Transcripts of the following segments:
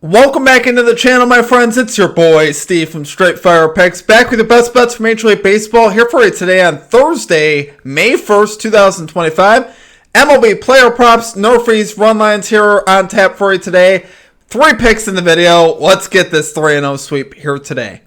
Welcome back into the channel, my friends. It's your boy, Steve from Straight Fire Picks, back with the best bets from Major League Baseball, here for you today on Thursday, May 1st, 2025. MLB player props, NRFI's run lines here on tap for you today. 3 picks in the video. Let's get this 3-0 sweep here today.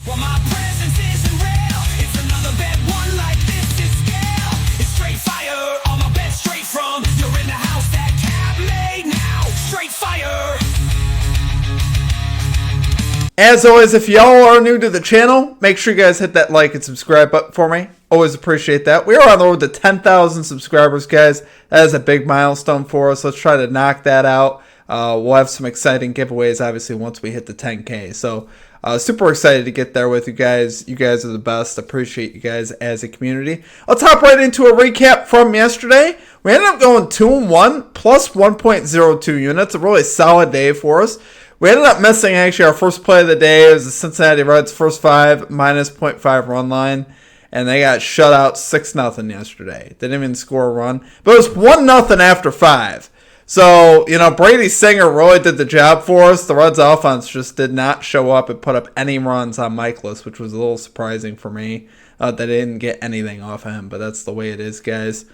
Well, my presence isn't real. It's another bad one like this is scale. It's straight fire. All my bets straight from. You're in the house that cat made now. Straight fire. As always, if y'all are new to the channel, make sure you guys hit that like and subscribe button for me. Always appreciate that. We are on the road to 10,000 subscribers, guys. That is a big milestone for us. Let's try to knock that out. We'll have some exciting giveaways, obviously, once we hit the 10K. So, super excited to get there with you guys. You guys are the best. Appreciate you guys as a community. Let's hop right into a recap from yesterday. We ended up going 2-1 plus 1.02 units. A really solid day for us. We ended up missing, actually, our first play of the day. It was the Cincinnati Reds' first 5 minus 0.5 run line. And they got shut out 6-0 yesterday. They didn't even score a run. But it was 1-0 after 5. So, Brady Singer really did the job for us. The Reds' offense just did not show up and put up any runs on Michaelis, which was a little surprising for me. That they didn't get anything off of him, but that's the way it is, guys.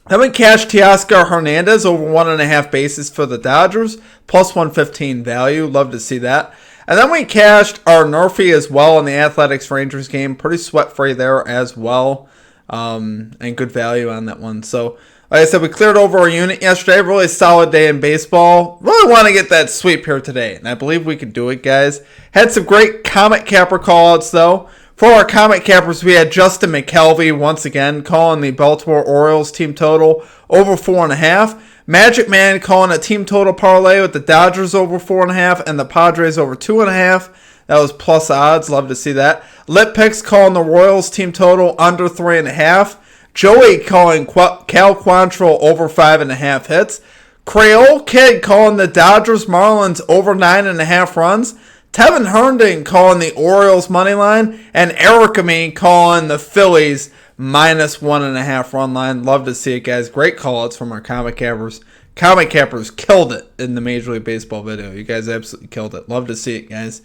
Then we cashed Teoscar Hernandez over 1.5 bases for the Dodgers, plus 115 value. Love to see that. And then we cashed our NRFI as well in the Athletics-Rangers game. Pretty sweat-free there as well, and good value on that one. So, like I said, we cleared over our unit yesterday. Really solid day in baseball. Really want to get that sweep here today, and I believe we can do it, guys. Had some great Comet Capper call-outs, though. For our Comet Cappers, we had Justin McKelvey once again calling the Baltimore Orioles team total over 4.5. Magic Man calling a team total parlay with the Dodgers over 4.5 and the Padres over 2.5. That was plus odds. Love to see that. Lit Picks calling the Royals team total under 3.5. Joey calling Cal Quantrill over 5.5 hits. Creole Kid calling the Dodgers Marlins over 9.5 runs. Tevin Herndon calling the Orioles money line, and Eric Me calling the Phillies minus 1.5 run line. Love to see it, guys. Great call-outs from our Comic Cappers. Comic Cappers killed it in the Major League Baseball video. You guys absolutely killed it. Love to see it, guys.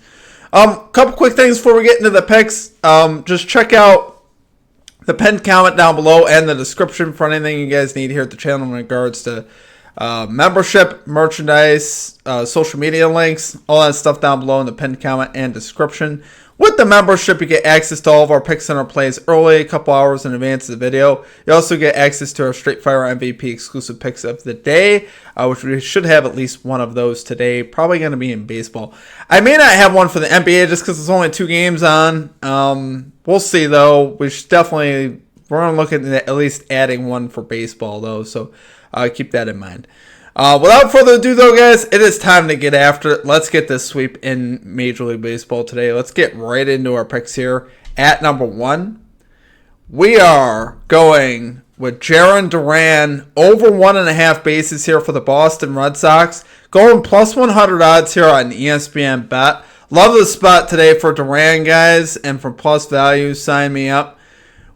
Couple quick things before we get into the picks. Just check out the pinned comment down below and the description for anything you guys need here at the channel in regards to membership, merchandise, social media links, all that stuff down below in the pinned comment and description. With the membership, you get access to all of our picks and our plays early, a couple hours in advance of the video. You also get access to our Straight Fire MVP exclusive picks of the day, which we should have at least one of those today. Probably going to be in baseball. I may not have one for the NBA just because there's only 2 games on. We'll see, though. We're going to look at least adding one for baseball, though, so keep that in mind. Without further ado, though, guys, it is time to get after it. Let's get this sweep in Major League Baseball today. Let's get right into our picks here. At number 1, we are going with Jarren Duran over 1.5 bases here for the Boston Red Sox. Going plus 100 odds here on ESPN Bet. Love the spot today for Duran, guys, and for plus value, sign me up.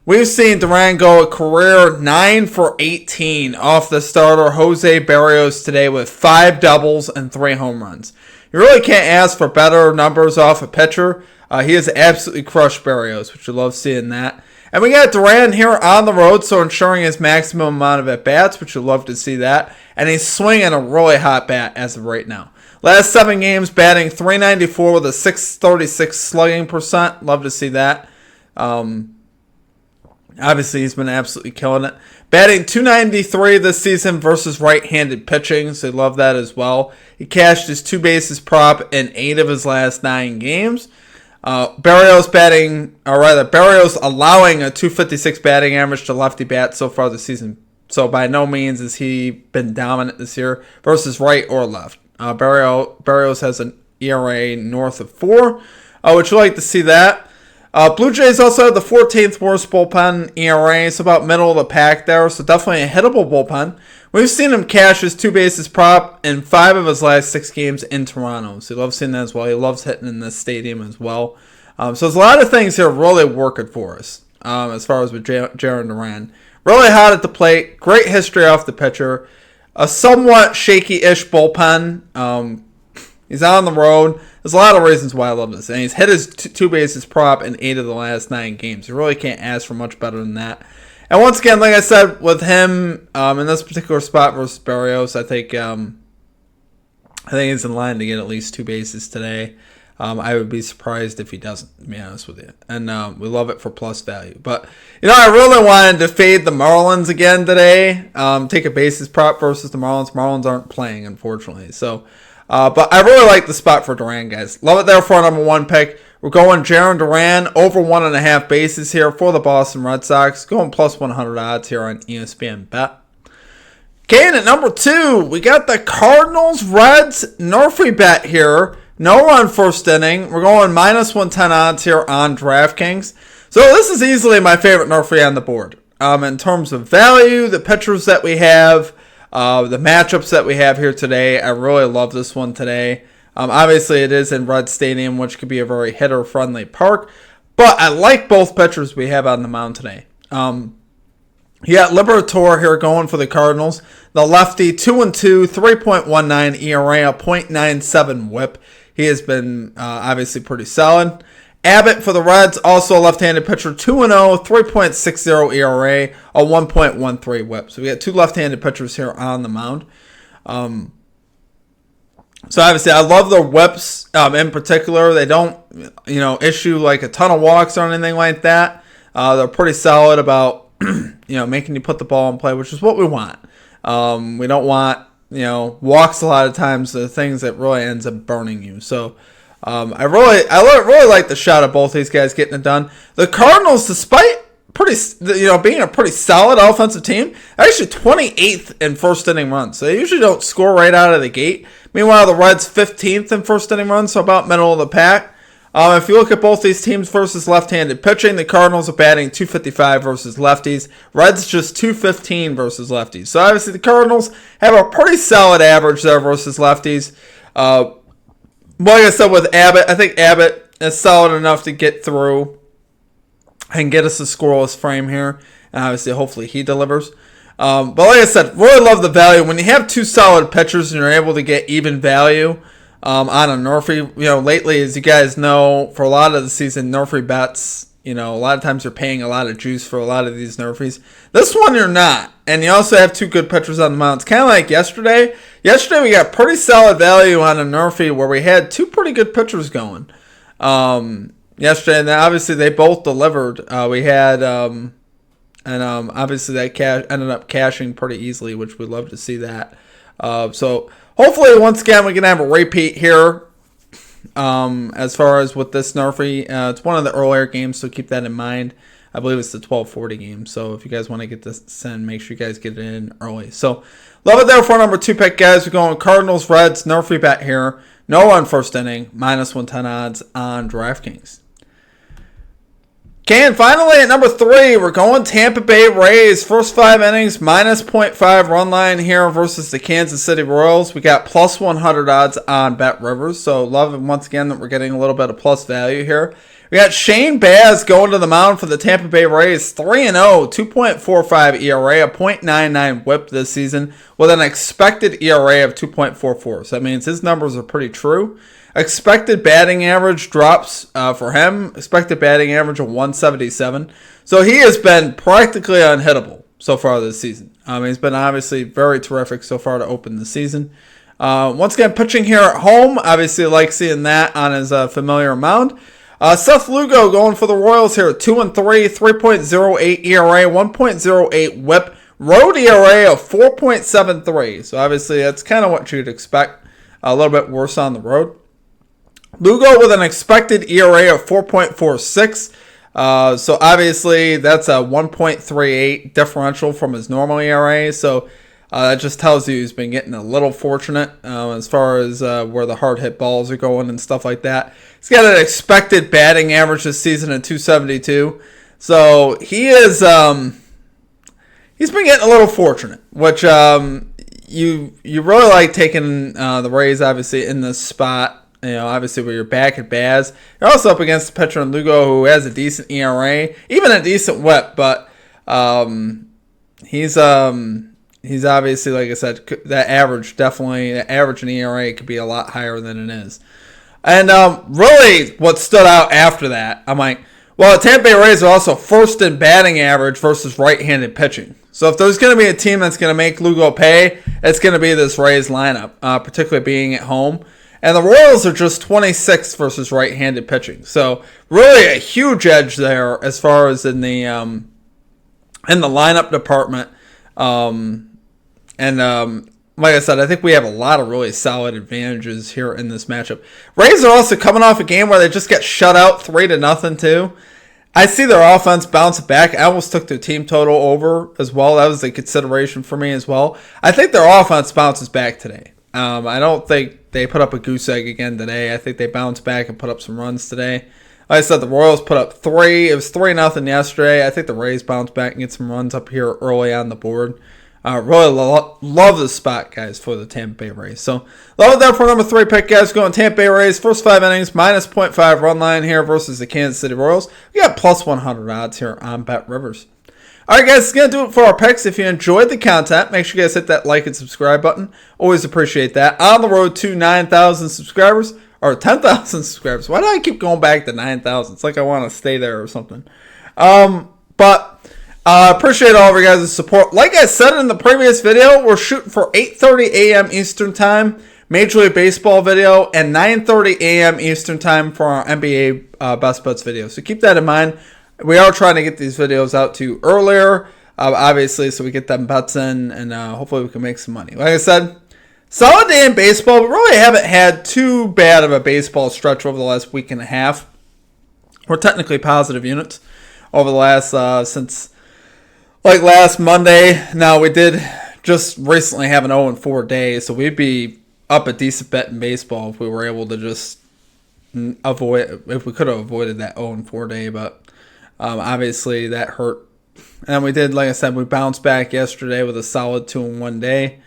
We've seen Duran go a career 9 for 18 off the starter Jose Barrios today with 5 doubles and 3 home runs. You really can't ask for better numbers off a pitcher. He has absolutely crushed Barrios, which you love seeing that. And we got Duran here on the road, so ensuring his maximum amount of at-bats, which you love to see that. And he's swinging a really hot bat as of right now. Last 7 games, batting .394 with a .636 slugging percent. Love to see that. Obviously, he's been absolutely killing it. Batting .293 this season versus right-handed pitching, so love that as well. He cashed his 2 bases prop in 8 of his last 9 games. Barrios allowing a .256 batting average to lefty bats so far this season. So by no means has he been dominant this year versus right or left. Barrios has an ERA north of 4, which you like to see that. Blue Jays also have the 14th worst bullpen ERA, so about middle of the pack there, so definitely a hittable bullpen. We've seen him cash his 2 bases prop in 5 of his last 6 games in Toronto, so he loves seeing that as well. He loves hitting in this stadium as well. So there's a lot of things here really working for us as far as with Jarren Duran. Really hot at the plate, great history off the pitcher. a somewhat shaky-ish bullpen. He's on the road. There's a lot of reasons why I love this. And he's hit his two bases prop in 8 of the last 9 games. You really can't ask for much better than that. And once again, like I said, with him in this particular spot versus Barrios, I think he's in line to get at least 2 bases today. I would be surprised if he doesn't, to be honest with you. And we love it for plus value. But, I really wanted to fade the Marlins again today. Take a bases prop versus the Marlins. Marlins aren't playing, unfortunately. So, but I really like the spot for Duran, guys. Love it there for our number 1 pick. We're going Jarren Duran over 1.5 bases here for the Boston Red Sox. Going plus 100 odds here on ESPN Bet. Okay, and at number 2, we got the Cardinals Reds NRFI bet here. No run first inning. We're going minus 110 odds here on DraftKings. So this is easily my favorite NRFI on the board. In terms of value, the pitchers that we have, the matchups that we have here today, I really love this one today. Obviously, it is in Red Stadium, which could be a very hitter-friendly park. But I like both pitchers we have on the mound today. Yeah, Liberatore here going for the Cardinals. The lefty, 2-2, 3.19 ERA, a .97 whip. He has been obviously pretty solid. Abbott for the Reds, also a left-handed pitcher, 2-0, 3.60 ERA, a 1.13 whip. So we got 2 left-handed pitchers here on the mound. So obviously, I love the whips in particular. They don't, issue like a ton of walks or anything like that. They're pretty solid about, making you put the ball in play, which is what we want. We don't want, walks a lot of times, the things that really ends up burning you. So I really like the shot of both these guys getting it done. The Cardinals, despite being a pretty solid offensive team, actually 28th in first inning runs. So they usually don't score right out of the gate. Meanwhile, the Reds 15th in first inning runs, so about middle of the pack. If you look at both these teams versus left-handed pitching, the Cardinals are batting .255 versus lefties. Reds just .215 versus lefties. So obviously the Cardinals have a pretty solid average there versus lefties. Like I said with Abbott, I think Abbott is solid enough to get through and get us a scoreless frame here. And obviously, hopefully he delivers. But like I said, really love the value. When you have 2 solid pitchers and you're able to get even value on a NRFI, lately, as you guys know, for a lot of the season, NRFI bets, a lot of times you're paying a lot of juice for a lot of these NRFIs. This one you're not. And you also have 2 good pitchers on the mound. It's kind of like yesterday. Yesterday we got pretty solid value on a NRFI where we had 2 pretty good pitchers going. Yesterday, and obviously they both delivered. We had, obviously that ended up cashing pretty easily, which we'd love to see that. So hopefully, once again, we can have a repeat here. As far as with this NRFI, it's one of the earlier games, so keep that in mind. I believe it's the 12:40 game. So if you guys want to get this in, make sure you guys get it in early. So love it there for number 2 pick, guys. We're going Cardinals, Reds, NRFI bet here. No run first inning, minus 110 odds on DraftKings. Okay, and finally at number 3, we're going Tampa Bay Rays. First 5 innings, minus .5 run line here versus the Kansas City Royals. We got plus 100 odds on Bet Rivers. So love it once again that we're getting a little bit of plus value here. We got Shane Baz going to the mound for the Tampa Bay Rays. 3-0, 2.45 ERA, a .99 whip this season with an expected ERA of 2.44. So that means his numbers are pretty true. Expected batting average drops for him. Expected batting average of 177. So he has been practically unhittable so far this season. He's been obviously very terrific so far to open the season. Once again, pitching here at home. Obviously like seeing that on his familiar mound. Seth Lugo going for the Royals here. 2-3, 3.08 ERA, 1.08 whip. Road ERA of 4.73. So obviously that's kind of what you'd expect. A little bit worse on the road. Lugo with an expected ERA of 4.46. So obviously that's a 1.38 differential from his normal ERA. So that just tells you he's been getting a little fortunate as far as where the hard hit balls are going and stuff like that. He's got an expected batting average this season of 272. So he is he's been getting a little fortunate, which you really like taking the Rays obviously in this spot. Obviously where you're back at Baz. You're also up against a pitcher in Lugo who has a decent ERA, even a decent whip, but he's he's obviously, like I said, that average in ERA could be a lot higher than it is. And really, what stood out after that, I'm like, well, the Tampa Bay Rays are also first in batting average versus right-handed pitching. So if there's going to be a team that's going to make Lugo pay, it's going to be this Rays lineup, particularly being at home. And the Royals are just 26th versus right-handed pitching. So really a huge edge there as far as in the lineup department. Like I said, I think we have a lot of really solid advantages here in this matchup. Rays are also coming off a game where they just got shut out 3-0 too. I see their offense bounce back. I almost took their team total over as well. That was a consideration for me as well. I think their offense bounces back today. I don't think they put up a goose egg again today. I think they bounced back and put up some runs today. Like I said, the Royals put up 3. It was 3-0 yesterday. I think the Rays bounced back and get some runs up here early on the board. Really love this spot, guys, for the Tampa Bay Rays. So, love that for number 3 pick, guys. Going Tampa Bay Rays, first 5 innings, minus 0.5 run line here versus the Kansas City Royals. We got plus 100 odds here on Bet Rivers. All right, guys, that's going to do it for our picks. If you enjoyed the content, make sure you guys hit that like and subscribe button. Always appreciate that. On the road to 9,000 subscribers, or 10,000 subscribers. Why do I keep going back to 9,000? It's like I want to stay there or something. Appreciate all of your guys' support. Like I said in the previous video, we're shooting for 8:30 a.m. Eastern Time, Major League Baseball video, and 9:30 a.m. Eastern Time for our NBA Best Bets video. So keep that in mind. We are trying to get these videos out to you earlier, obviously, so we get them bets in, and hopefully we can make some money. Like I said, solid day in baseball. We really haven't had too bad of a baseball stretch over the last week and a half. We're technically positive units over the last, since like last Monday. Now, we did just recently have an 0-4 day, so we'd be up a decent bet in baseball if we were able to just if we could have avoided that 0-4 day, but obviously that hurt. And we did, like I said, we bounced back yesterday with a solid 2-1 day.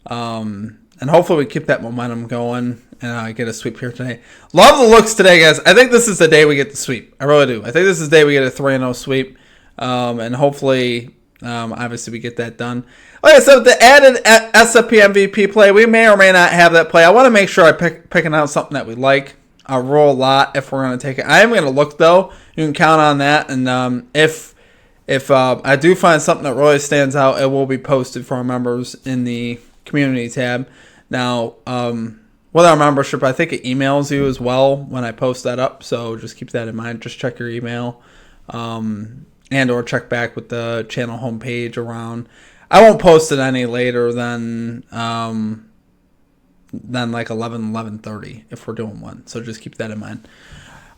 And hopefully we keep that momentum going and get a sweep here today. Love the looks today, guys. I think this is the day we get the sweep. I really do. I think this is the day we get a 3-0 sweep. And hopefully, obviously, we get that done. Like I said, with the added SFP MVP play, we may or may not have that play. I want to make sure I picking out something that we like. I'll roll a lot if we're going to take it. I am going to look, though. You can count on that. And if I do find something that really stands out, it will be posted for our members in the community tab. Now, with our membership, I think it emails you as well when I post that up. So just keep that in mind. Just check your email. And or check back with the channel homepage around. I won't post it any later than like 11:30 if we're doing one. So just keep that in mind.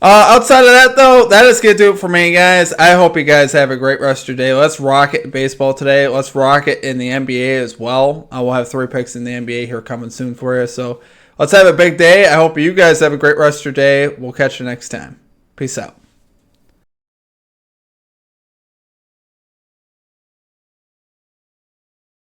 Outside of that, though, that is going to do it for me, guys. I hope you guys have a great rest of your day. Let's rock it in baseball today. Let's rock it in the NBA as well. I will have 3 picks in the NBA here coming soon for you. So let's have a big day. I hope you guys have a great rest of your day. We'll catch you next time. Peace out.